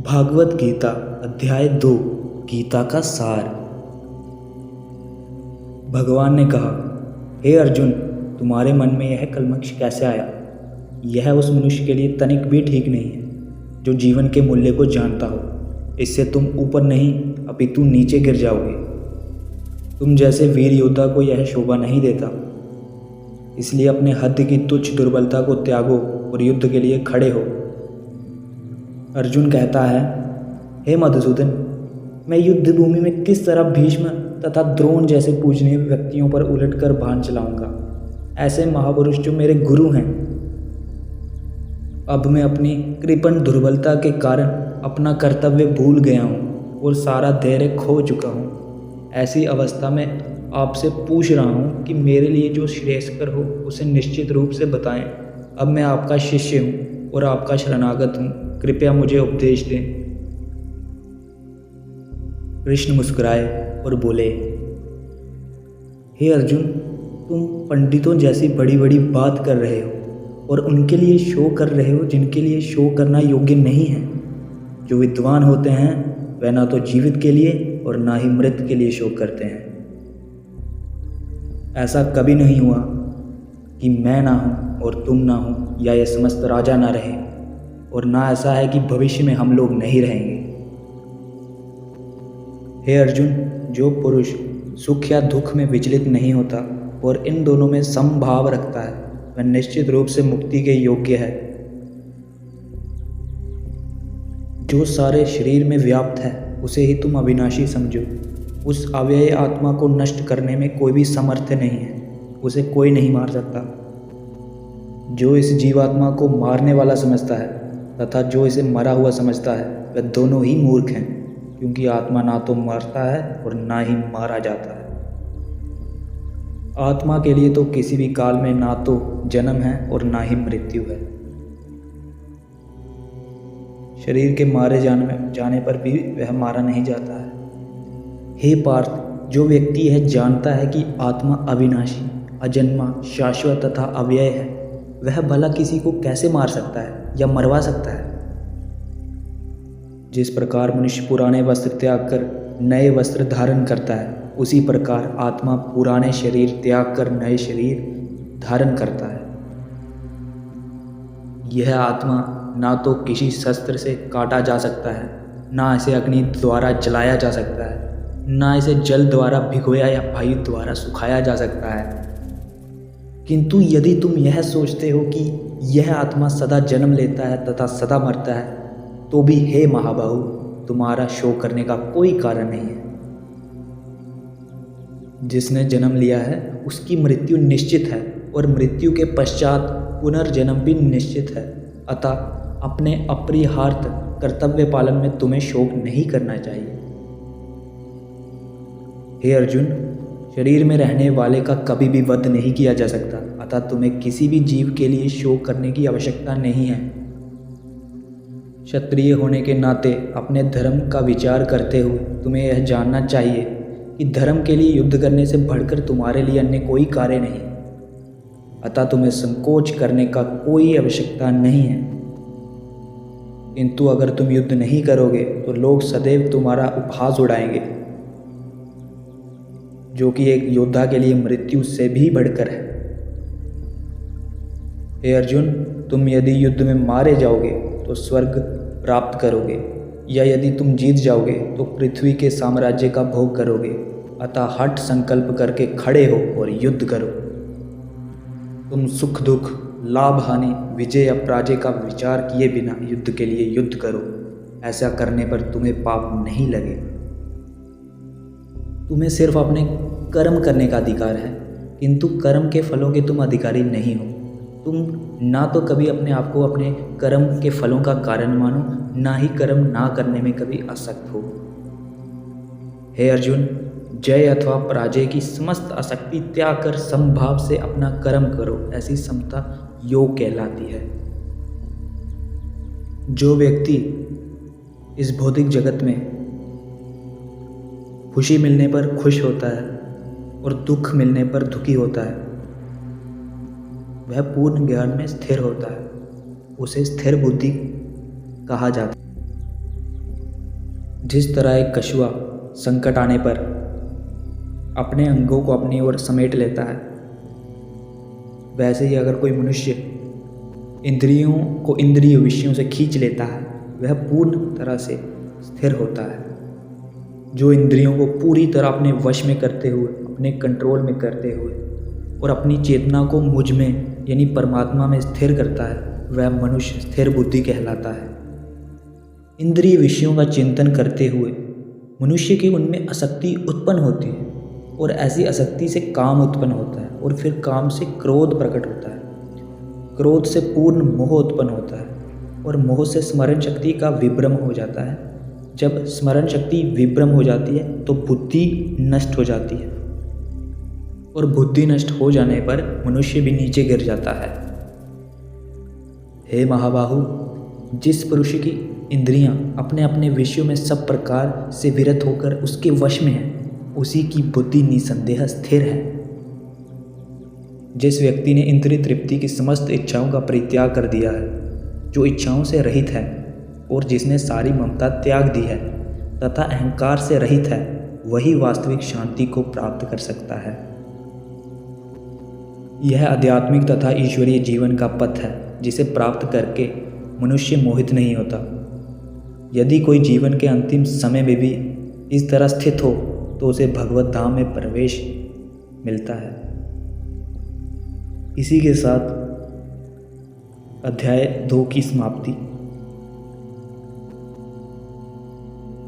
भागवत गीता अध्याय 2 गीता का सार। भगवान ने कहा, हे अर्जुन, तुम्हारे मन में यह कलमश कैसे आया? यह उस मनुष्य के लिए तनिक भी ठीक नहीं है जो जीवन के मूल्य को जानता हो। इससे तुम ऊपर नहीं अपितु नीचे गिर जाओगे। तुम जैसे वीर योद्धा को यह शोभा नहीं देता। इसलिए अपने हद की तुच्छ दुर्बलता को त्यागो और युद्ध के लिए खड़े हो। अर्जुन कहता है, हे मधुसूदन, मैं युद्ध भूमि में किस तरह भीष्म तथा द्रोण जैसे पूजनीय व्यक्तियों पर उलटकर बाण चलाऊंगा? ऐसे महापुरुष जो मेरे गुरु हैं। अब मैं अपनी कृपण दुर्बलता के कारण अपना कर्तव्य भूल गया हूँ और सारा धैर्य खो चुका हूँ। ऐसी अवस्था में आपसे पूछ रहा हूँ कि मेरे लिए जो श्रेयस्कर हो उसे निश्चित रूप से बताएं। अब मैं आपका शिष्य हूँ और आपका शरणागत हूँ। कृपया मुझे उपदेश दें। कृष्ण मुस्कुराए और बोले, हे अर्जुन, तुम पंडितों जैसी बड़ी बड़ी बात कर रहे हो और उनके लिए शो कर रहे हो जिनके लिए शो करना योग्य नहीं है। जो विद्वान होते हैं वह ना तो जीवित के लिए और ना ही मृत के लिए शोक करते हैं। ऐसा कभी नहीं हुआ कि मैं ना हूँ और तुम ना हो, या ये समस्त राजा ना रहे, और ना ऐसा है कि भविष्य में हम लोग नहीं रहेंगे। हे अर्जुन, जो पुरुष सुख या दुख में विचलित नहीं होता और इन दोनों में समभाव रखता है वह निश्चित रूप से मुक्ति के योग्य है। जो सारे शरीर में व्याप्त है उसे ही तुम अविनाशी समझो। उस अव्यय आत्मा को नष्ट करने में कोई भी सामर्थ्य नहीं है, उसे कोई नहीं मार सकता। जो इस जीवात्मा को मारने वाला समझता है तथा जो इसे मरा हुआ समझता है वह दोनों ही मूर्ख हैं, क्योंकि आत्मा ना तो मरता है और ना ही मारा जाता है। आत्मा के लिए तो किसी भी काल में ना तो जन्म है और ना ही मृत्यु है। शरीर के मारे जाने पर भी वह मारा नहीं जाता है। हे पार्थ, जो व्यक्ति यह जानता है कि आत्मा अविनाशी, अजन्मा, शाश्वत तथा अव्यय है, वह भला किसी को कैसे मार सकता है या मरवा सकता है? जिस प्रकार मनुष्य पुराने वस्त्र त्याग कर नए वस्त्र धारण करता है, उसी प्रकार आत्मा पुराने शरीर त्याग कर नए शरीर धारण करता है। यह आत्मा ना तो किसी शस्त्र से काटा जा सकता है, ना इसे अग्नि द्वारा जलाया जा सकता है, ना इसे जल द्वारा भिगोया या वायु द्वारा सुखाया जा सकता है। किंतु यदि तुम यह सोचते हो कि यह आत्मा सदा जन्म लेता है तथा सदा मरता है, तो भी हे महाबाहु, तुम्हारा शोक करने का कोई कारण नहीं है। जिसने जन्म लिया है उसकी मृत्यु निश्चित है और मृत्यु के पश्चात पुनर्जन्म भी निश्चित है। अतः अपने अपरिहार्य कर्तव्य पालन में तुम्हें शोक नहीं करना चाहिए। हे अर्जुन, शरीर में रहने वाले का कभी भी वध नहीं किया जा सकता, अतः तुम्हें किसी भी जीव के लिए शोक करने की आवश्यकता नहीं है। क्षत्रिय होने के नाते अपने धर्म का विचार करते हुए तुम्हें यह जानना चाहिए कि धर्म के लिए युद्ध करने से बढ़कर तुम्हारे लिए अन्य कोई कार्य नहीं। अतः तुम्हें संकोच करने का कोई आवश्यकता नहीं है। किंतु अगर तुम युद्ध नहीं करोगे तो लोग सदैव तुम्हारा उपहास उड़ाएंगे, जो कि एक योद्धा के लिए मृत्यु से भी बढ़कर है। हे अर्जुन, तुम यदि युद्ध में मारे जाओगे तो स्वर्ग प्राप्त करोगे, या यदि तुम जीत जाओगे तो पृथ्वी के साम्राज्य का भोग करोगे। अतः हठ संकल्प करके खड़े हो और युद्ध करो। तुम सुख दुख, लाभ हानि, विजय या पराजय का विचार किए बिना युद्ध के लिए युद्ध करो। ऐसा करने पर तुम्हें पाप नहीं लगेगा। तुम्हें सिर्फ अपने कर्म करने का अधिकार है, किंतु कर्म के फलों के तुम अधिकारी नहीं हो। तुम ना तो कभी अपने आप को अपने कर्म के फलों का कारण मानो, ना ही कर्म ना करने में कभी आसक्त हो। हे अर्जुन, जय अथवा पराजय की समस्त आसक्ति त्याग कर समभाव से अपना कर्म करो। ऐसी समता योग कहलाती है। जो व्यक्ति इस भौतिक जगत में खुशी मिलने पर खुश होता है और दुख मिलने पर दुखी होता है, वह पूर्ण ज्ञान में स्थिर होता है। उसे स्थिर बुद्धि कहा जाता है। जिस तरह एक कछुआ संकट आने पर अपने अंगों को अपनी ओर समेट लेता है, वैसे ही अगर कोई मनुष्य इंद्रियों को इंद्रिय विषयों से खींच लेता है, वह पूर्ण तरह से स्थिर होता है। जो इंद्रियों को पूरी तरह अपने वश में करते हुए, अपने कंट्रोल में करते हुए और अपनी चेतना को मुझ में यानी परमात्मा में स्थिर करता है, वह मनुष्य स्थिर बुद्धि कहलाता है। इंद्रिय विषयों का चिंतन करते हुए मनुष्य की उनमें आसक्ति उत्पन्न होती है और ऐसी आसक्ति से काम उत्पन्न होता है और फिर काम से क्रोध प्रकट होता है। क्रोध से पूर्ण मोह उत्पन्न होता है और मोह से स्मरण शक्ति का विभ्रम हो जाता है। जब स्मरण शक्ति विभ्रम हो जाती है तो बुद्धि नष्ट हो जाती है और बुद्धि नष्ट हो जाने पर मनुष्य भी नीचे गिर जाता है। हे महाबाहु, जिस पुरुष की इंद्रियां अपने अपने विषयों में सब प्रकार से विरत होकर उसके वश में है, उसी की बुद्धि निसंदेह स्थिर है। जिस व्यक्ति ने इंद्रिय तृप्ति की समस्त इच्छाओं का परित्याग कर दिया है, जो इच्छाओं से रहित है और जिसने सारी ममता त्याग दी है तथा अहंकार से रहित है, वही वास्तविक शांति को प्राप्त कर सकता है। यह आध्यात्मिक तथा ईश्वरीय जीवन का पथ है, जिसे प्राप्त करके मनुष्य मोहित नहीं होता। यदि कोई जीवन के अंतिम समय में भी इस तरह स्थित हो तो उसे भगवत धाम में प्रवेश मिलता है। इसी के साथ अध्याय 2 की समाप्ति।